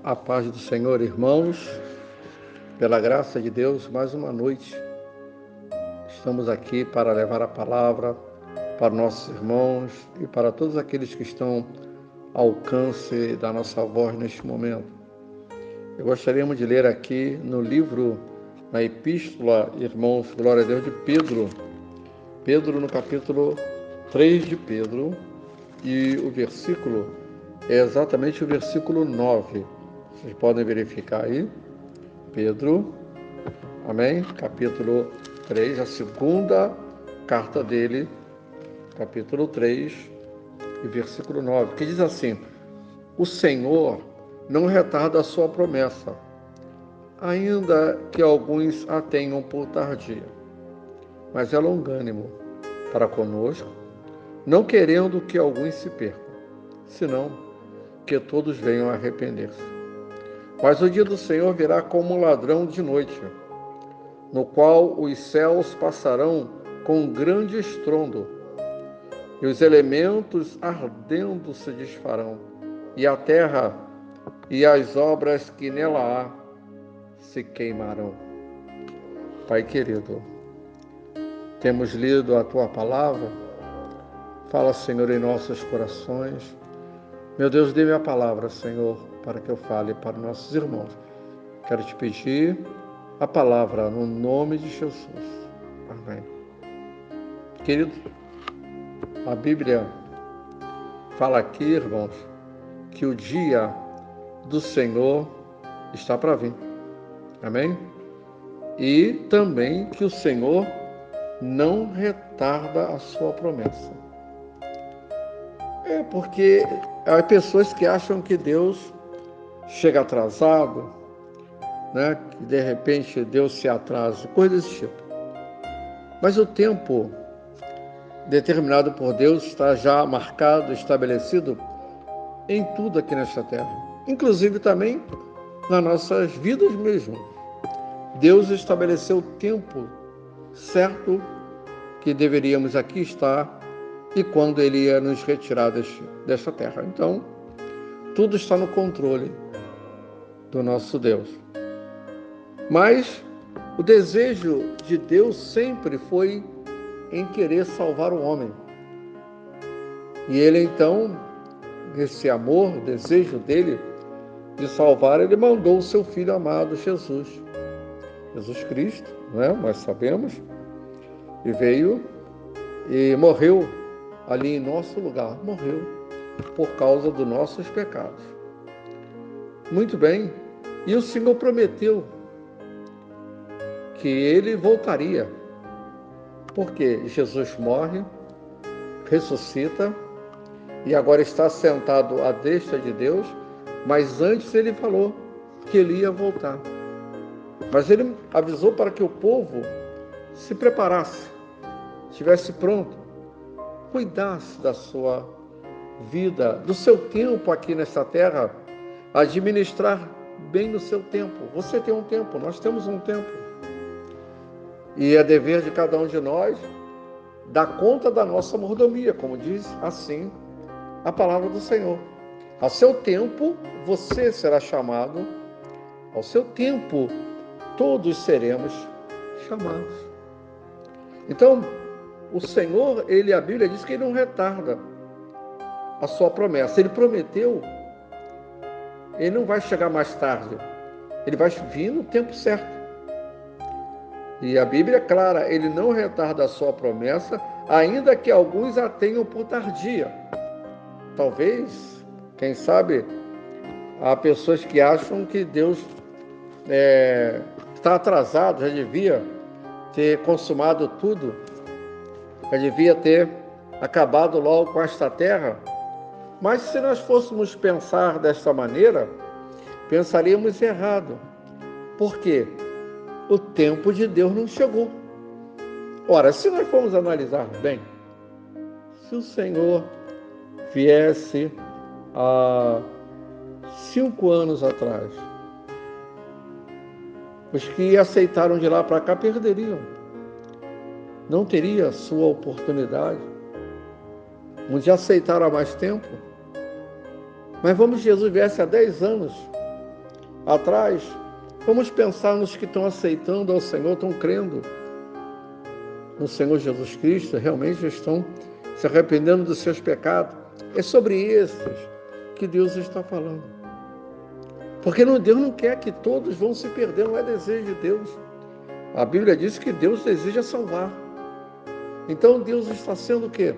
A paz do Senhor, irmãos, pela graça de Deus, mais uma noite. Estamos aqui para levar a palavra para nossos irmãos e para todos aqueles que estão ao alcance da nossa voz neste momento. Eu gostaríamos de ler aqui no livro, na epístola, irmãos, glória a Deus, de Pedro no capítulo 3 de Pedro, e o versículo é exatamente o versículo 9. Vocês podem verificar aí. Pedro, amém? Capítulo 3, a segunda carta dele, capítulo 3, e versículo 9, que diz assim: o Senhor não retarda a sua promessa, ainda que alguns a tenham por tardia, mas é longânimo para conosco, não querendo que alguns se percam, senão que todos venham a arrepender-se. Mas o dia do Senhor virá como um ladrão de noite, no qual os céus passarão com um grande estrondo, e os elementos ardendo se desfarão, e a terra e as obras que nela há se queimarão. Pai querido, temos lido a Tua palavra. Fala, Senhor, em nossos corações. Meu Deus, dê-me a palavra, Senhor, para que eu fale para nossos irmãos. Quero te pedir a palavra no nome de Jesus. Amém. Querido, a Bíblia fala aqui, irmãos, que o dia do Senhor está para vir. Amém? E também que o Senhor não retarda a sua promessa. Porque há pessoas que acham que Deus chega atrasado, né? Que de repente Deus se atrasa, coisas desse tipo. Mas o tempo determinado por Deus está já marcado, estabelecido em tudo aqui nesta terra, inclusive também nas nossas vidas mesmo. Deus estabeleceu o tempo certo que deveríamos aqui estar e quando Ele ia nos retirar desta terra. Então, tudo está no controle do nosso Deus. Mas o desejo de Deus sempre foi em querer salvar o homem. E Ele, então, esse amor, desejo dele de salvar, Ele mandou o seu Filho amado, Jesus Cristo, né? Nós sabemos, e veio e morreu ali em nosso lugar, morreu por causa dos nossos pecados. Muito bem, e o Senhor prometeu que Ele voltaria, porque Jesus morre, ressuscita, e agora está sentado à destra de Deus, mas antes Ele falou que Ele ia voltar. Mas Ele avisou para que o povo se preparasse, estivesse pronto, cuidasse da sua vida, do seu tempo aqui nesta terra, administrar bem o seu tempo. Você tem um tempo, nós temos um tempo. E é dever de cada um de nós dar conta da nossa mordomia, como diz assim a palavra do Senhor. Ao seu tempo, você será chamado, ao seu tempo, todos seremos chamados. Então, o Senhor, a Bíblia diz que Ele não retarda a sua promessa. Ele prometeu, Ele não vai chegar mais tarde. Ele vai vir no tempo certo. E a Bíblia é clara, Ele não retarda a sua promessa, ainda que alguns a tenham por tardia. Talvez, quem sabe, há pessoas que acham que Deus está atrasado, já devia ter consumado tudo, já devia ter acabado logo com esta terra. Mas se nós fôssemos pensar desta maneira, pensaríamos errado. Por quê? O tempo de Deus não chegou. Ora, se nós formos analisar bem, se o Senhor viesse há 5 anos atrás, os que aceitaram de lá para cá perderiam. Não teria sua oportunidade. Uns já aceitaram há mais tempo. Mas vamos, Jesus viesse há 10 anos atrás, vamos pensar nos que estão aceitando ao Senhor, estão crendo no Senhor Jesus Cristo, realmente estão se arrependendo dos seus pecados. É sobre esses que Deus está falando. Porque Deus não quer que todos vão se perder, não é desejo de Deus. A Bíblia diz que Deus deseja salvar. Então Deus está sendo o quê?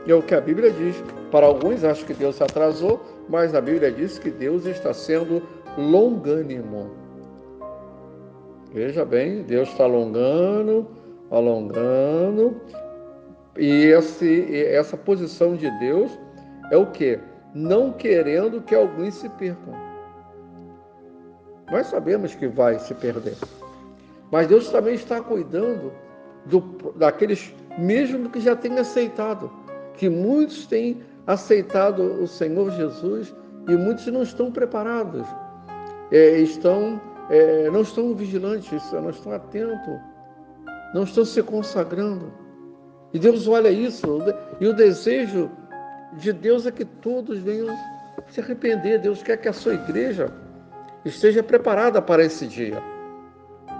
É o que a Bíblia diz. Para alguns acham que Deus se atrasou, mas a Bíblia diz que Deus está sendo longânimo. Veja bem, Deus está alongando, e essa posição de Deus é o quê? Não querendo que alguns se percam. Nós sabemos que vai se perder. Mas Deus também está cuidando daqueles mesmo que já têm aceitado. Que muitos têm aceitado o Senhor Jesus e muitos não estão preparados. Não estão vigilantes, não estão atentos, não estão se consagrando. E Deus olha isso, e o desejo de Deus é que todos venham se arrepender. Deus quer que a sua igreja esteja preparada para esse dia.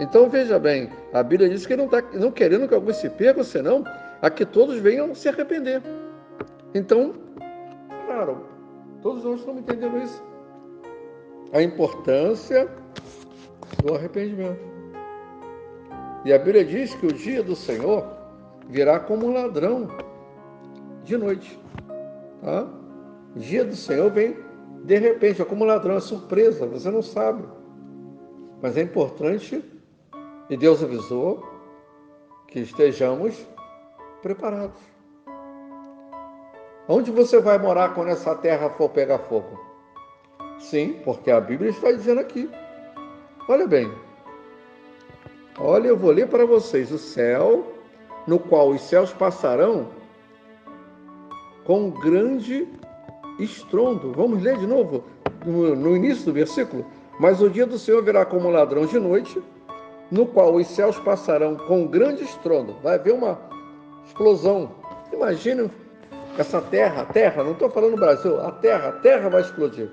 Então veja bem, a Bíblia diz que não está não querendo que alguns se percam, senão a que todos venham se arrepender. Então, claro, todos nós estamos entendendo isso. A importância do arrependimento. E a Bíblia diz que o dia do Senhor virá como um ladrão de noite. Tá? O dia do Senhor vem de repente, é como um ladrão, é surpresa, você não sabe. Mas é importante, e Deus avisou, que estejamos preparados. Onde você vai morar quando essa terra for pegar fogo? Sim, porque a Bíblia está dizendo aqui. Olha bem. Olha, eu vou ler para vocês. O céu, no qual os céus passarão com grande estrondo. Vamos ler de novo, no início do versículo. Mas o dia do Senhor virá como um ladrão de noite, no qual os céus passarão com grande estrondo. Vai haver uma explosão. Imagina essa terra, não estou falando no Brasil, a terra vai explodir.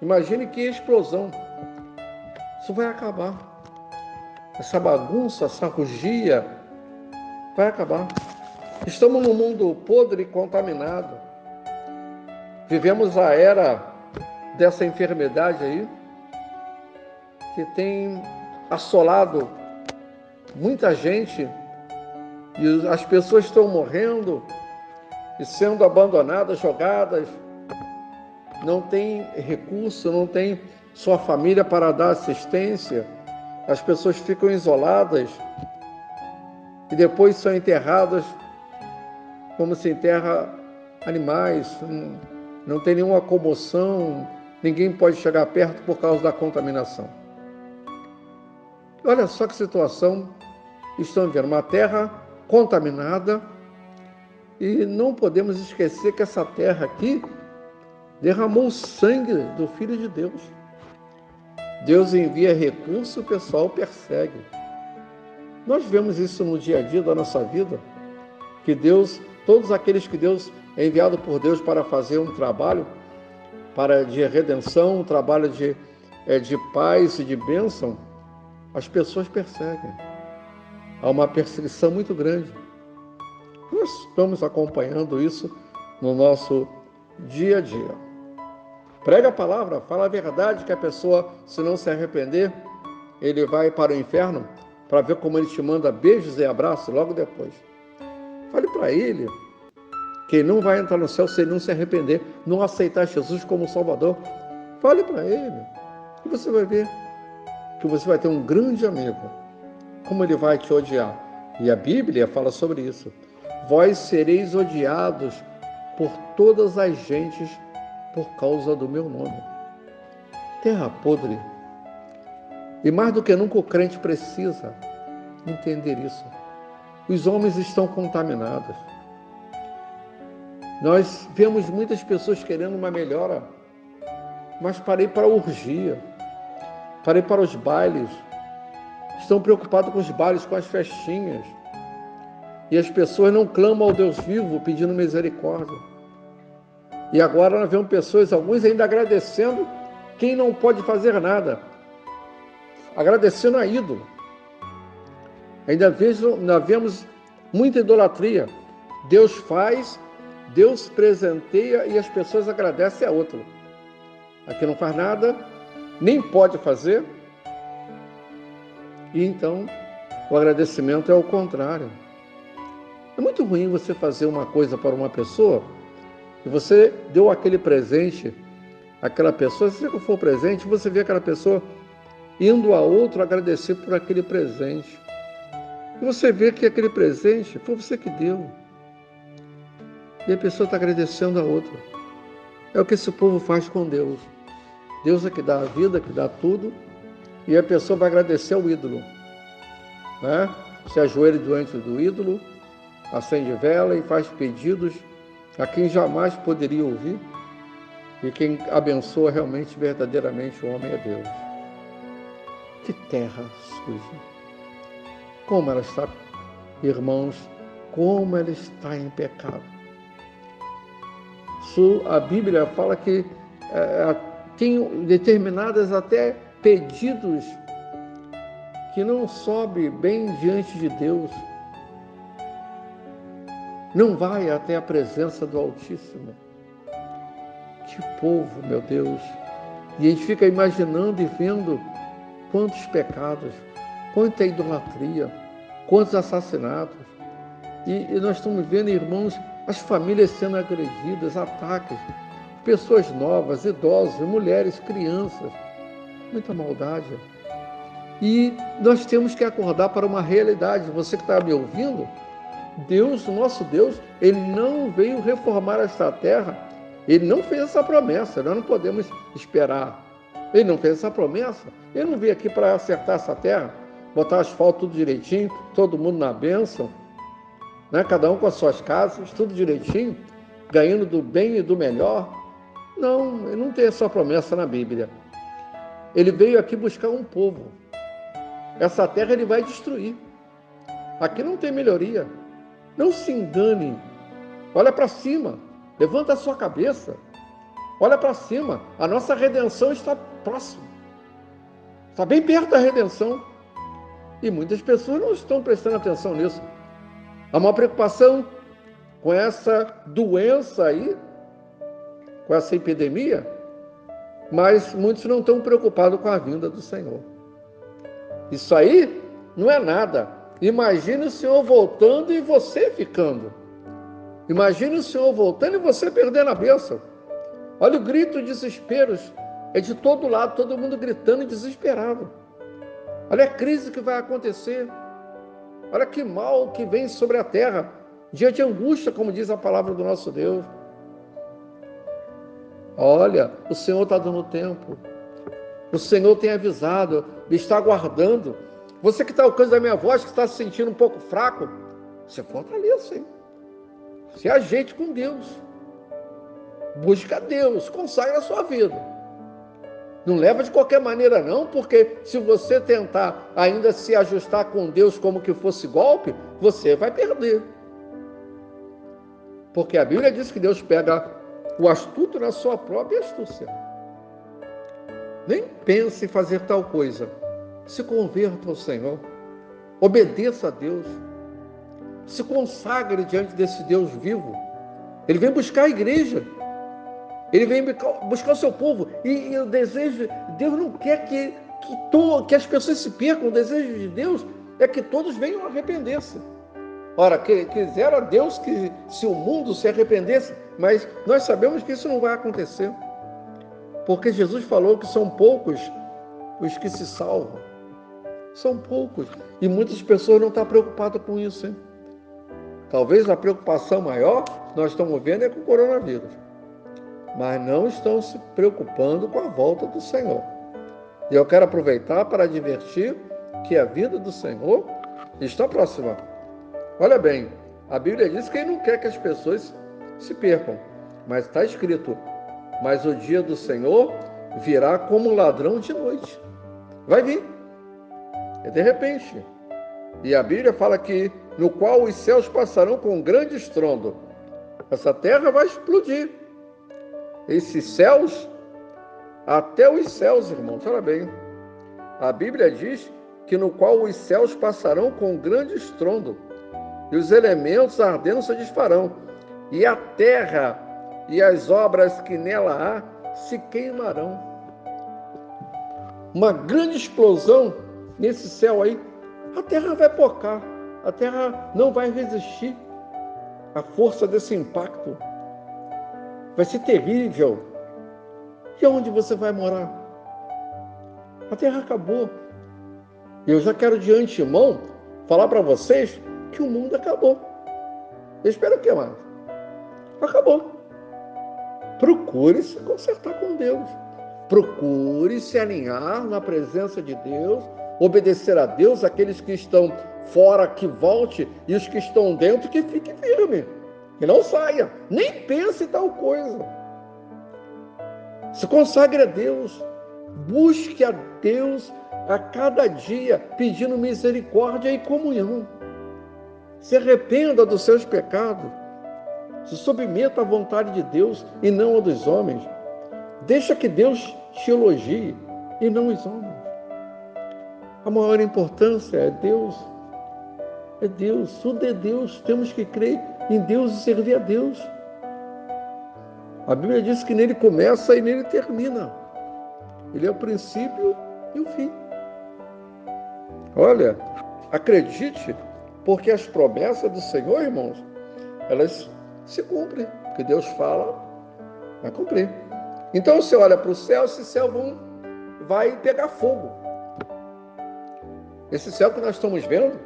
Imagine que explosão. Isso vai acabar. Essa bagunça, essa rugia vai acabar. Estamos num mundo podre e contaminado. Vivemos a era dessa enfermidade aí, que tem assolado muita gente, e as pessoas estão morrendo e sendo abandonadas, jogadas, não tem recurso, não tem sua família para dar assistência, as pessoas ficam isoladas e depois são enterradas como se enterra animais, não tem nenhuma comoção, ninguém pode chegar perto por causa da contaminação. Olha só que situação estão vivendo, uma terra contaminada, e não podemos esquecer que essa terra aqui derramou o sangue do Filho de Deus. Deus envia recurso, o pessoal persegue. Nós vemos isso no dia a dia da nossa vida, que Deus, todos aqueles que Deus é enviado por Deus para fazer um trabalho de redenção, um trabalho de paz e de bênção, as pessoas perseguem. Há uma perseguição muito grande. Nós estamos acompanhando isso no nosso dia a dia. Prega a palavra, fala a verdade, que a pessoa, se não se arrepender, ele vai para o inferno, para ver como ele te manda beijos e abraços logo depois. Fale para ele que ele não vai entrar no céu se ele não se arrepender, não aceitar Jesus como Salvador. Fale para ele, e você vai ver que você vai ter um grande amigo, como ele vai te odiar. E a Bíblia fala sobre isso. Vós sereis odiados por todas as gentes por causa do meu nome. Terra podre. E mais do que nunca o crente precisa entender isso. Os homens estão contaminados. Nós vemos muitas pessoas querendo uma melhora, mas parei para a orgia, parei para os bailes, estão preocupados com os bailes, com as festinhas, e as pessoas não clamam ao Deus vivo pedindo misericórdia. E agora nós vemos pessoas, alguns ainda agradecendo quem não pode fazer nada, agradecendo a ídolo. Ainda vemos muita idolatria. Deus faz, Deus presenteia e as pessoas agradecem a outro. Aqui não faz nada, nem pode fazer. E então, o agradecimento é o contrário. É muito ruim você fazer uma coisa para uma pessoa e você deu aquele presente àquela pessoa, se não for presente, você vê aquela pessoa indo a outro agradecer por aquele presente. E você vê que aquele presente foi você que deu. E a pessoa está agradecendo a outra. É o que esse povo faz com Deus. Deus é que dá a vida, que dá tudo, e a pessoa vai agradecer ao ídolo. Né? Se ajoelha diante do ídolo, acende vela e faz pedidos a quem jamais poderia ouvir, e quem abençoa realmente, verdadeiramente o homem é Deus. Que terra suja! Como ela está, irmãos, como ela está em pecado. A Bíblia fala que tem determinadas até pedidos que não sobe bem diante de Deus. Não vai até a presença do Altíssimo. Que povo, meu Deus! E a gente fica imaginando e vendo quantos pecados, quanta idolatria, quantos assassinatos. E nós estamos vendo, irmãos, as famílias sendo agredidas, ataques, pessoas novas, idosos, mulheres, crianças. Muita maldade. E nós temos que acordar para uma realidade. Você que está me ouvindo, Deus, o nosso Deus, Ele não veio reformar esta terra. Ele não fez essa promessa. Nós não podemos esperar. Ele não fez essa promessa. Ele não veio aqui para acertar essa terra, botar asfalto tudo direitinho, todo mundo na bênção, né? Cada um com as suas casas, tudo direitinho, ganhando do bem e do melhor. Não, ele não tem essa promessa na Bíblia. Ele veio aqui buscar um povo. Essa terra ele vai destruir. Aqui não tem melhoria. Não se engane. Olha para cima. Levanta a sua cabeça. Olha para cima. A nossa redenção está próxima. Está bem perto da redenção. E muitas pessoas não estão prestando atenção nisso. Há uma preocupação com essa doença aí, com essa epidemia, mas muitos não estão preocupados com a vinda do Senhor. Isso aí não é nada. Imagine o Senhor voltando e você ficando. Imagine o Senhor voltando e você perdendo a bênção. Olha o grito de desespero. É de todo lado, todo mundo gritando e desesperado. Olha a crise que vai acontecer. Olha que mal que vem sobre a terra. Dia de angústia, como diz a palavra do nosso Deus. Olha, o Senhor está dando tempo. O Senhor tem avisado, está aguardando. Você que está ao alcance da minha voz, que está se sentindo um pouco fraco, você fortaleça, hein? Se ajeite com Deus. Busca Deus, consagra a sua vida. Não leva de qualquer maneira não, porque se você tentar ainda se ajustar com Deus como que fosse golpe, você vai perder. Porque a Bíblia diz que Deus pega o astuto na sua própria astúcia. Nem pense em fazer tal coisa. Se converta ao Senhor. Obedeça a Deus. Se consagre diante desse Deus vivo. Ele vem buscar a igreja. Ele vem buscar o seu povo. E o desejo, Deus não quer que as pessoas se percam. O desejo de Deus é que todos venham arrepender-se. Ora, quisera Deus que se o mundo se arrependesse, mas nós sabemos que isso não vai acontecer. Porque Jesus falou que são poucos os que se salvam. São poucos. E muitas pessoas não estão preocupadas com isso, hein? Talvez a preocupação maior, nós estamos vendo, é com o coronavírus. Mas não estão se preocupando com a volta do Senhor. E eu quero aproveitar para advertir que a vida do Senhor está próxima. Olha bem, a Bíblia diz que Ele não quer que as pessoas se percam. Mas está escrito, mas o dia do Senhor virá como um ladrão de noite. Vai vir. É de repente. E a Bíblia fala que no qual os céus passarão com um grande estrondo. Essa terra vai explodir. Esses céus até os céus, irmãos. Olha bem, a Bíblia diz que no qual os céus passarão com grande estrondo, e os elementos ardendo se desfarão, e a terra e as obras que nela há se queimarão. Uma grande explosão nesse céu aí, a terra vai pocar, a terra não vai resistir à força desse impacto. Vai ser terrível. E onde você vai morar? A terra acabou. E eu já quero de antemão falar para vocês que o mundo acabou. Eu espero o que mais? Acabou. Procure se consertar com Deus. Procure se alinhar na presença de Deus, obedecer a Deus, aqueles que estão fora que volte, e os que estão dentro que fique firme, que não saia, nem pense em tal coisa. Se consagre a Deus, busque a Deus a cada dia, pedindo misericórdia e comunhão. Se arrependa dos seus pecados, se submeta à vontade de Deus e não a dos homens. Deixa que Deus te elogie e não os homens. A maior importância é Deus. É Deus, tudo é Deus. Temos que crer em Deus e servir a Deus. A Bíblia diz que nele começa e nele termina. Ele é o princípio e o fim. Olha, acredite, porque as promessas do Senhor, irmãos, elas se cumprem. Porque Deus fala, vai cumprir. Então você olha para o céu, esse céu vai pegar fogo. Esse céu que nós estamos vendo,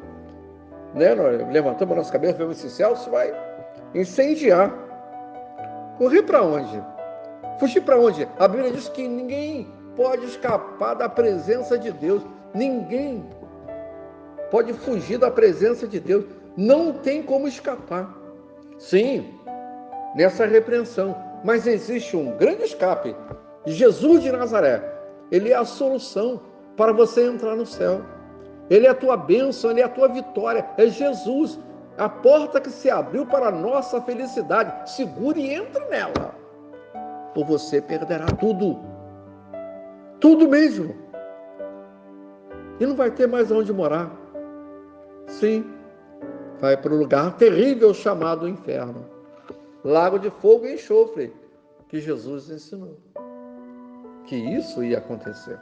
né? Nós levantamos a nossa cabeça, vemos esse céu, isso vai incendiar. Correr para onde? Fugir para onde? A Bíblia diz que ninguém pode escapar da presença de Deus. Ninguém pode fugir da presença de Deus. Não tem como escapar. Sim, nessa repreensão. Mas existe um grande escape. Jesus de Nazaré. Ele é a solução para você entrar no céu. Ele é a tua bênção, ele é a tua vitória. É Jesus, a porta que se abriu para a nossa felicidade. Segure e entre nela, ou você perderá tudo. Tudo mesmo. E não vai ter mais onde morar. Sim, vai para um lugar terrível chamado inferno. Lago de fogo e enxofre, que Jesus ensinou que isso ia acontecer.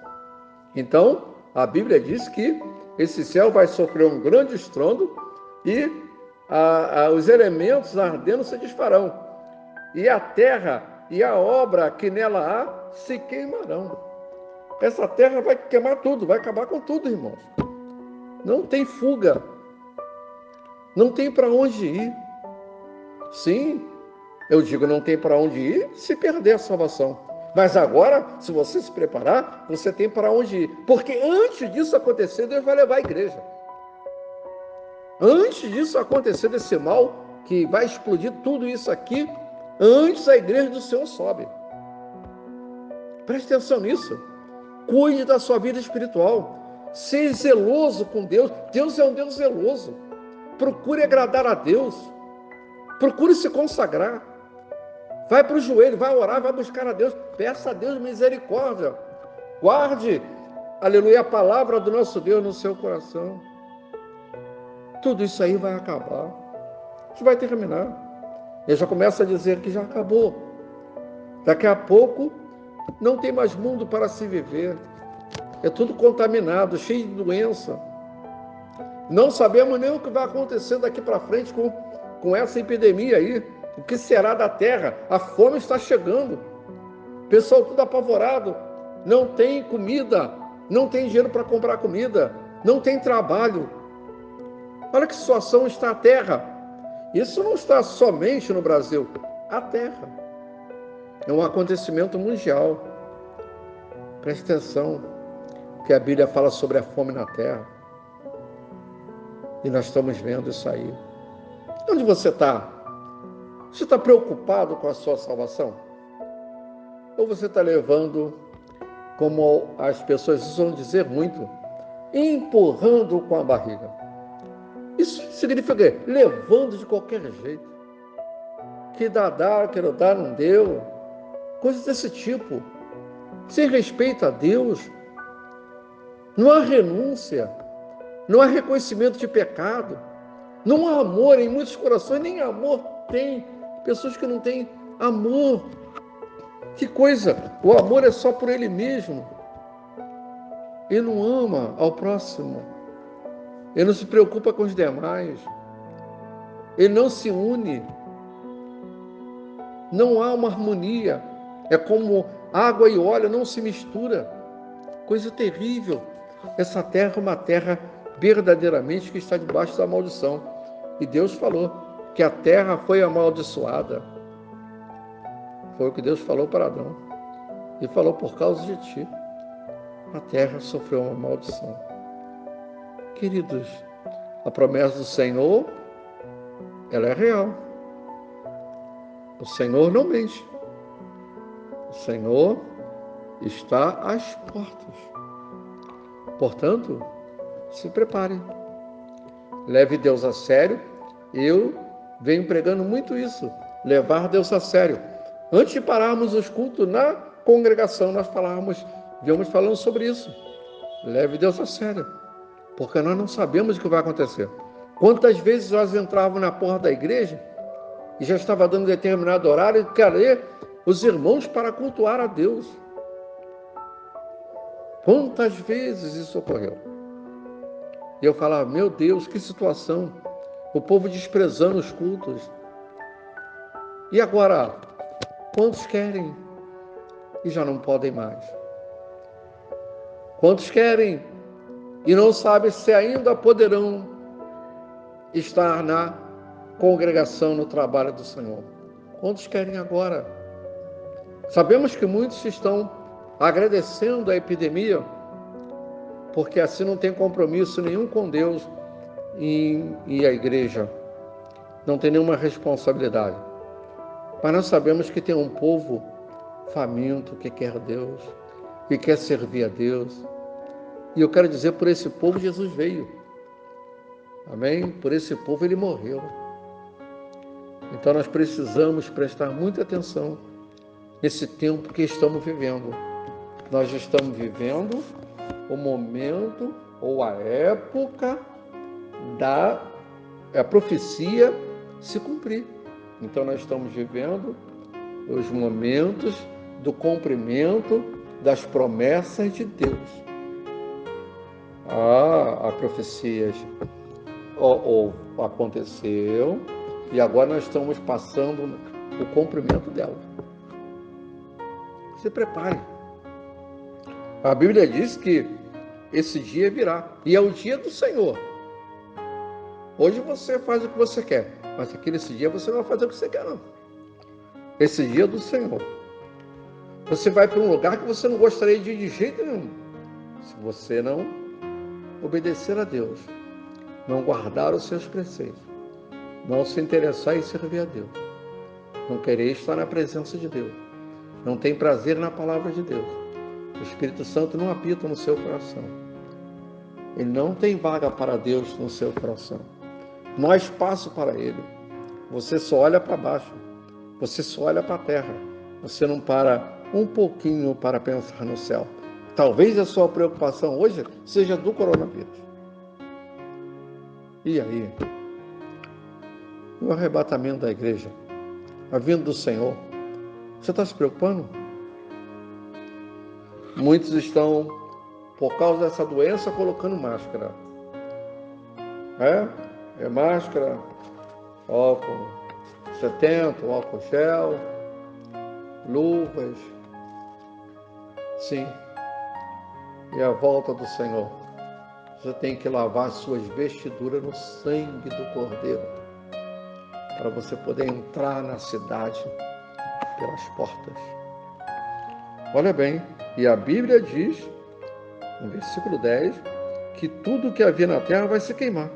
Então, a Bíblia diz que esse céu vai sofrer um grande estrondo e os elementos ardendo se desfarão, e a terra e a obra que nela há se queimarão. Essa terra vai queimar tudo, vai acabar com tudo, irmãos. Não tem fuga, não tem para onde ir. Sim, eu digo, não tem para onde ir se perder a salvação. Mas agora, se você se preparar, você tem para onde ir. Porque antes disso acontecer, Deus vai levar a igreja. Antes disso acontecer, desse mal, que vai explodir tudo isso aqui, antes a igreja do Senhor sobe. Preste atenção nisso. Cuide da sua vida espiritual. Seja zeloso com Deus. Deus é um Deus zeloso. Procure agradar a Deus. Procure se consagrar. Vai para o joelho, vai orar, vai buscar a Deus. Peça a Deus misericórdia. Guarde, aleluia, a palavra do nosso Deus no seu coração. Tudo isso aí vai acabar. Isso vai terminar. Ele já começa a dizer que já acabou. Daqui a pouco não tem mais mundo para se viver. É tudo contaminado, cheio de doença. Não sabemos nem o que vai acontecer daqui para frente com essa epidemia aí. O que será da terra? A fome está chegando. O pessoal tudo apavorado. Não tem comida. Não tem dinheiro para comprar comida. Não tem trabalho. Olha que situação está a terra. Isso não está somente no Brasil. A terra. É um acontecimento mundial. Preste atenção, que a Bíblia fala sobre a fome na terra. E nós estamos vendo isso aí. Onde você está? Você está preocupado com a sua salvação? Ou você está levando, como as pessoas vão dizer muito, empurrando com a barriga? Isso significa o quê? Levando de qualquer jeito. Que dá, que não dá, não deu. Coisas desse tipo. sem respeito a Deus, não há renúncia, não há reconhecimento de pecado, não há amor em muitos corações, nem amor tem. Pessoas que não têm amor. Que coisa! O amor é só por ele mesmo. Ele não ama ao próximo. Ele não se preocupa com os demais. Ele não se une. Não há uma harmonia. É como água e óleo, não se mistura. Coisa terrível. Essa terra é uma terra verdadeiramente que está debaixo da maldição. E Deus falou que a terra foi amaldiçoada. Foi o que Deus falou para Adão. E falou: por causa de ti, a terra sofreu uma maldição. Queridos, a promessa do Senhor, ela é real. O Senhor não mente. O Senhor está às portas. Portanto, se prepare. Leve Deus a sério. Eu venho pregando muito isso. Levar Deus a sério. Antes de pararmos os cultos na congregação, nós viemos falando sobre isso. Leve Deus a sério. Porque nós não sabemos o que vai acontecer. Quantas vezes nós entrávamos na porta da igreja e já estava dando determinado horário e cadê os irmãos para cultuar a Deus? Quantas vezes isso ocorreu? E eu falava: meu Deus, que situação! O povo desprezando os cultos. E agora, quantos querem e já não podem mais? Quantos querem e não sabem se ainda poderão estar na congregação, no trabalho do Senhor? Quantos querem agora? Sabemos que muitos estão agradecendo a epidemia, porque assim não tem compromisso nenhum com Deus e a igreja. Não tem nenhuma responsabilidade. Mas nós sabemos que tem um povo faminto que quer Deus, que quer servir a Deus. E eu quero dizer, por esse povo Jesus veio. Amém? Por esse povo ele morreu. Então nós precisamos prestar muita atenção nesse tempo que estamos vivendo. Nós estamos vivendo o momento ou a época da profecia se cumprir. Então nós estamos vivendo os momentos do cumprimento das promessas de Deus. A profecia aconteceu e agora nós estamos passando o cumprimento dela. Se prepare. A Bíblia diz que esse dia virá e é o dia do Senhor. Hoje você faz o que você quer, mas esse dia você não vai fazer o que você quer, não. Esse dia é do Senhor. Você vai para um lugar que você não gostaria de ir de jeito nenhum. Se você não obedecer a Deus, não guardar os seus preceitos, não se interessar em servir a Deus, não querer estar na presença de Deus, não tem prazer na palavra de Deus, o Espírito Santo não habita no seu coração. Ele não tem vaga para Deus no seu coração. Não há espaço para Ele. Você só olha para baixo. Você só olha para a terra. Você não para um pouquinho para pensar no céu. Talvez a sua preocupação hoje seja do coronavírus. E aí? O arrebatamento da igreja, a vinda do Senhor. Você está se preocupando? Muitos estão, por causa dessa doença, colocando máscara. É máscara, álcool 70, álcool gel, luvas. Sim. E a volta do Senhor. Você tem que lavar suas vestiduras no sangue do Cordeiro, para você poder entrar na cidade pelas portas. Olha bem, e a Bíblia diz, no versículo 10, que tudo que havia na terra vai se queimar.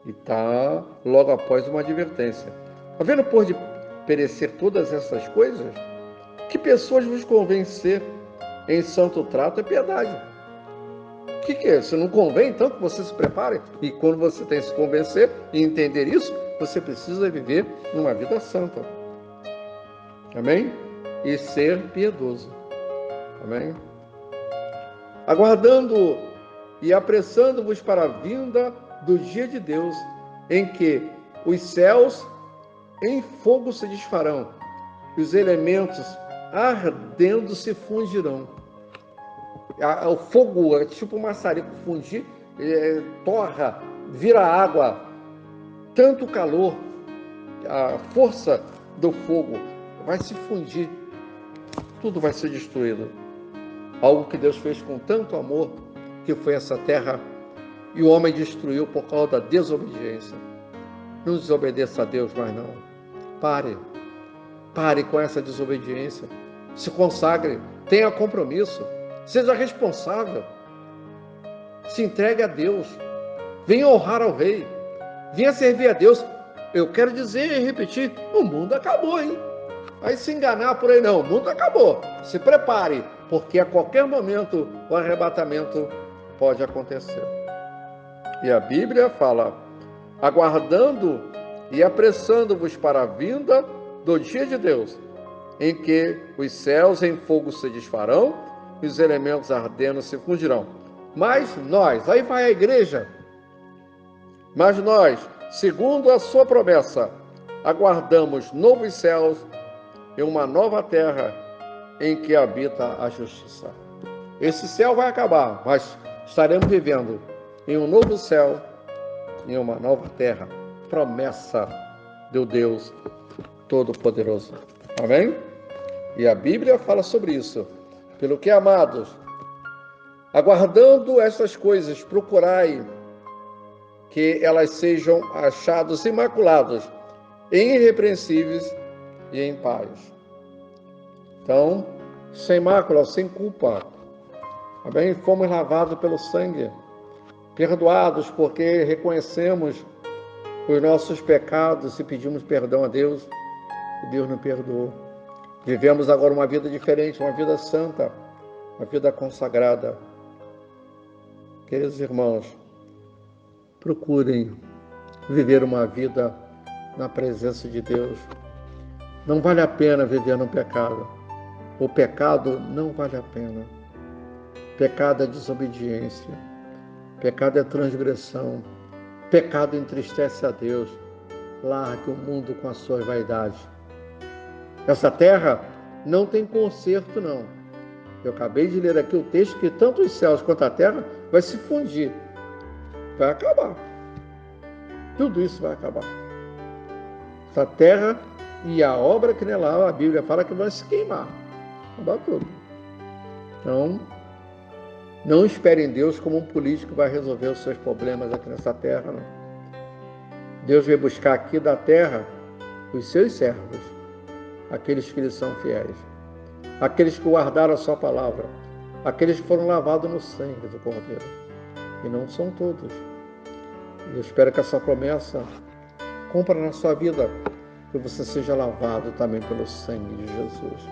E está logo após uma advertência. Havendo por de perecer todas essas coisas, que pessoas vos convencer em santo trato é piedade. O que é? Se não convém, então que você se prepare. E quando você tem que se convencer e entender isso, você precisa viver uma vida santa. Amém? E ser piedoso. Amém? Aguardando e apressando-vos para a vinda do dia de Deus, em que os céus em fogo se desfarão, e os elementos ardendo se fundirão. O fogo é tipo um maçarico, fundir, torra, vira água. Tanto calor, a força do fogo vai se fundir, tudo vai ser destruído. Algo que Deus fez com tanto amor, que foi essa terra, e o homem destruiu por causa da desobediência. Não desobedeça a Deus mais não. Pare com essa desobediência. Se consagre, tenha compromisso, seja responsável. Se entregue a Deus. Venha honrar ao Rei. Venha servir a Deus. Eu quero dizer e repetir, o mundo acabou, hein? Vai se enganar por aí não, o mundo acabou. Se prepare, porque a qualquer momento o arrebatamento pode acontecer. E a Bíblia fala, aguardando e apressando-vos para a vinda do dia de Deus, em que os céus em fogo se desfarão e os elementos ardendo se fundirão. Mas nós, aí vai a igreja, mas nós, segundo a sua promessa, aguardamos novos céus e uma nova terra em que habita a justiça. Esse céu vai acabar, mas estaremos vivendo em um novo céu, em uma nova terra. Promessa do Deus Todo-Poderoso. Amém? E a Bíblia fala sobre isso. Pelo que, amados, aguardando estas coisas, procurai que elas sejam achados imaculados, irrepreensíveis e em paz. Então, sem mácula, sem culpa. Amém? Fomos lavados pelo sangue, perdoados porque reconhecemos os nossos pecados e pedimos perdão a Deus, e Deus nos perdoou. Vivemos agora uma vida diferente, uma vida santa, uma vida consagrada. Queridos irmãos, procurem viver uma vida na presença de Deus. Não vale a pena viver no pecado. O pecado não vale a pena. Pecado é desobediência. Pecado é transgressão. Pecado entristece a Deus. Largue o mundo com as suas vaidades. Essa terra não tem conserto, não. Eu acabei de ler aqui o texto que tanto os céus quanto a terra vai se fundir. Vai acabar. Tudo isso vai acabar. Essa terra e a obra que nela a Bíblia fala que vai se queimar. Acabar tudo. Então, não espere em Deus como um político vai resolver os seus problemas aqui nessa terra, não. Deus veio buscar aqui da terra os seus servos, aqueles que lhe são fiéis, aqueles que guardaram a sua palavra, aqueles que foram lavados no sangue do Cordeiro. E não são todos. Eu espero que essa promessa cumpra na sua vida, que você seja lavado também pelo sangue de Jesus.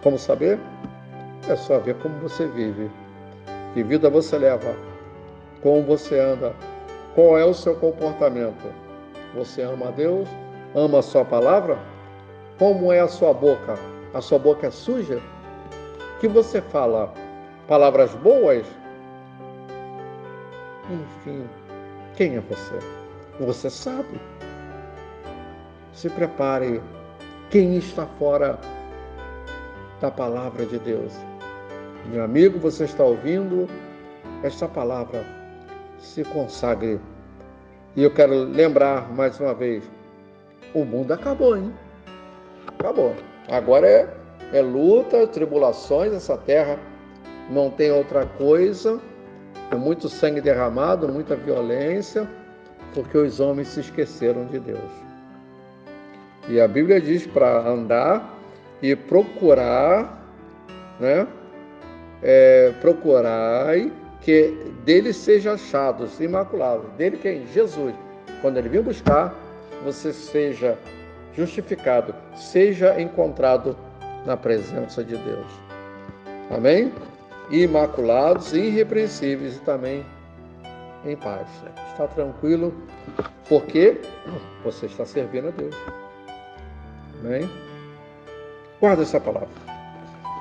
Como saber? É só ver como você vive. Que vida você leva? Como você anda? Qual é o seu comportamento? Você ama a Deus? Ama a sua palavra? Como é a sua boca? A sua boca é suja? Que você fala? Palavras boas? Enfim, quem é você? Você sabe. Se prepare. Quem está fora da palavra de Deus? Meu amigo, você está ouvindo esta palavra? Se consagre. E eu quero lembrar mais uma vez, o mundo acabou, hein? Acabou. Agora é luta, tribulações, essa terra não tem outra coisa, com muito sangue derramado, muita violência, porque os homens se esqueceram de Deus. E a Bíblia diz para andar e procurar, né? Procurai que dele seja achados, imaculados. Dele quem? Jesus. Quando ele vir buscar, você seja justificado, seja encontrado na presença de Deus. Amém? Imaculados, irrepreensíveis e também em paz. Está tranquilo, porque você está servindo a Deus. Amém? Guarda essa palavra.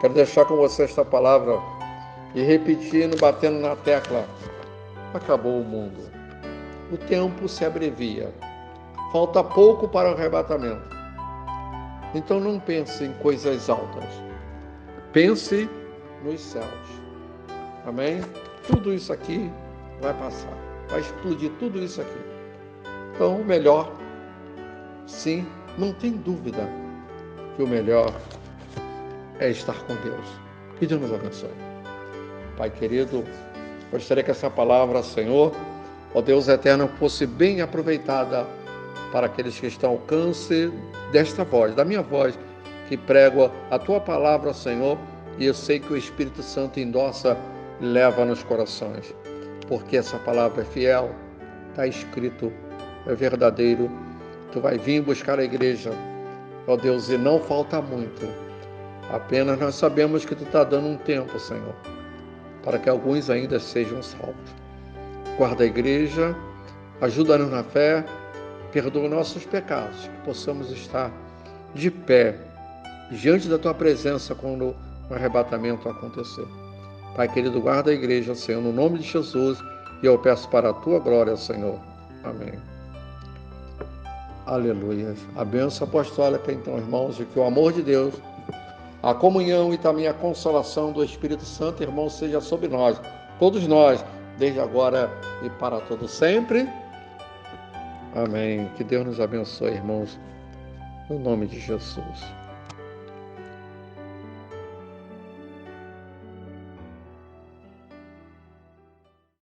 Quero deixar com você esta palavra e repetindo, batendo na tecla. Acabou o mundo. O tempo se abrevia. Falta pouco para o arrebatamento. Então não pense em coisas altas. Pense nos céus. Amém? Tudo isso aqui vai passar. Vai explodir tudo isso aqui. Então o melhor, sim, não tem dúvida que o melhor é estar com Deus. Que Deus nos abençoe. Pai querido, gostaria que essa palavra, Senhor, ó Deus eterno, fosse bem aproveitada para aqueles que estão ao alcance desta voz, da minha voz, que prego a Tua palavra, Senhor, e eu sei que o Espírito Santo endossa e leva nos corações, porque essa palavra é fiel, está escrito, é verdadeiro. Tu vai vir buscar a igreja, ó Deus, e não falta muito. Apenas nós sabemos que Tu está dando um tempo, Senhor, para que alguns ainda sejam salvos. Guarda a igreja, ajuda-nos na fé, perdoa nossos pecados, que possamos estar de pé diante da Tua presença quando o arrebatamento acontecer. Pai querido, guarda a igreja, Senhor, no nome de Jesus, e eu peço para a Tua glória, Senhor. Amém. Aleluia. A bênção apostólica, então, irmãos, de que o amor de Deus, a comunhão e também a consolação do Espírito Santo, irmãos, seja sobre nós, todos nós, desde agora e para todo sempre. Amém. Que Deus nos abençoe, irmãos, no nome de Jesus.